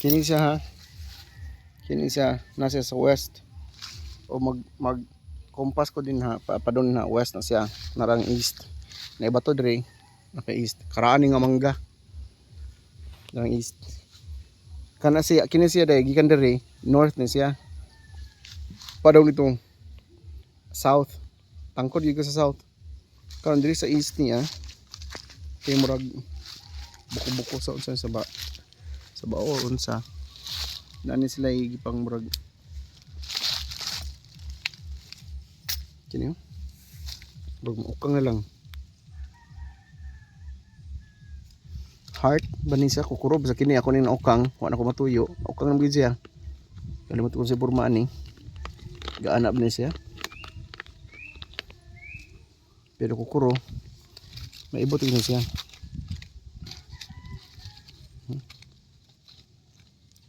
Kini siya ha. Kini siya nasa sa west. O mag compass ko din ha. Padon na west na siya. Narang east. Na iba to dire. Naka east. Karaan nga mangga. Narang east. Kana siya kini siya dai gikan dire north na siya. Padon nito south. Tangkod gyud sa south. Karon diri sa east niya. Kay murag buko-buko sa unsa sa bao unsa. Nani sila gipang murag kini murag ukang na lang. Heart banin siya kukurob sa kini ako ning ukang wa na ko matuyo. Ukang na gyud siya. Kalimot ko si pormaan ni. Gaanap ni siya. Pero kukuro maibot din siya.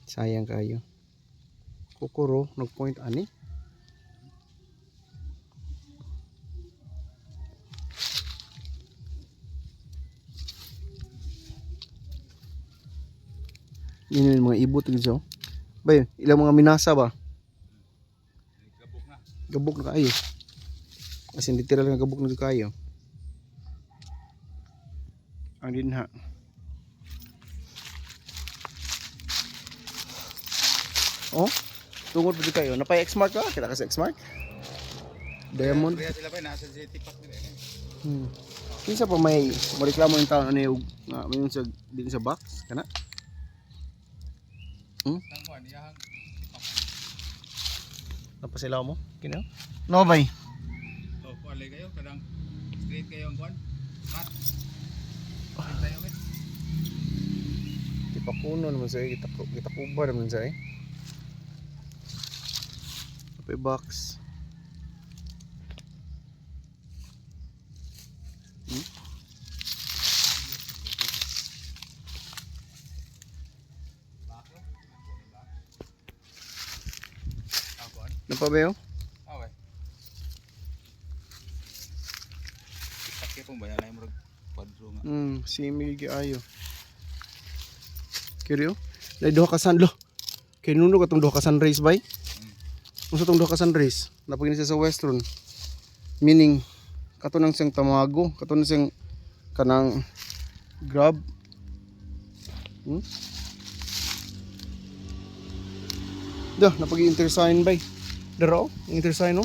Sayang kayo. Kukuro nag-point ani. Yun yung mga ibot dito. Bay, ilang mga minasa ba? Gabok na. Gabok na kayo. Kasi literal nga gabok na kayo. Ang dinha. Oh, tungod pa kayo. Napay X-Mark ka? Kita kasi X-Mark? Diamond. Kaya sila pa nasa JT Pack nila. Kinsa pa may reklamo yung taon ano yung nga mayon sa din sa box kana? Sang kuan iyang Napasilaw mo? Kino? No bay. oh kuan kayo kadang straight kayo ang kuan. Mat. Tayo mit. Di pa kuno naman sa kita kuba naman sa Napay box. Napabayo? Okay. Sakit pong bayan ay murag kwadro nga. Simil gi ayo. Kiryo? Dai duha ka sanlo. Kay nuno ka tong duha ka sunrise bay? Unsa tong duha ka sunrise? Napagini siya sa western. Meaning kato nang siyang tamago, kato nang siyang kanang grab. Dah napag-intersign bay. Daro, intersign no?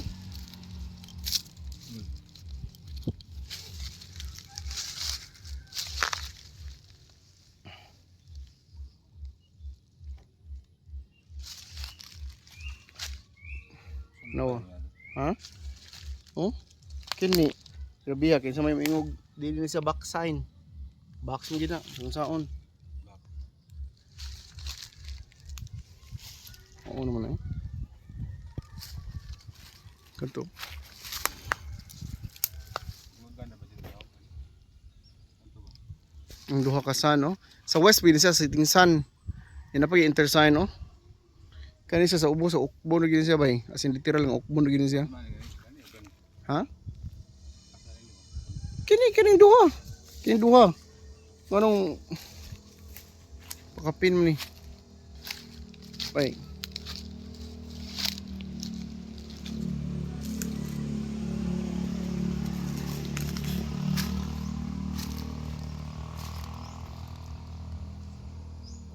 No. Ha? Oh? Kini. Grabe ya, kinsa may ingog dili ni sa back sign. Box mo gina, kung saon. Oo naman eh. Kanto. Maganda ba sila daw? Ang duha ka sun, no? Sa west pwede siya sitting sun. Yan na pag-intersign, no? Kani siya sa ubo, sa ukbo na gini siya ba eh? As in literal ng ukbo na gini siya. Ha? Kini duha. Kini duha. Anong pakapin mo ni? Bay.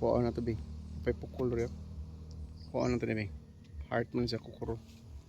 Kuha na to be. Pay pukul rin. Kuha na to ni be. Heart man siya kukuro.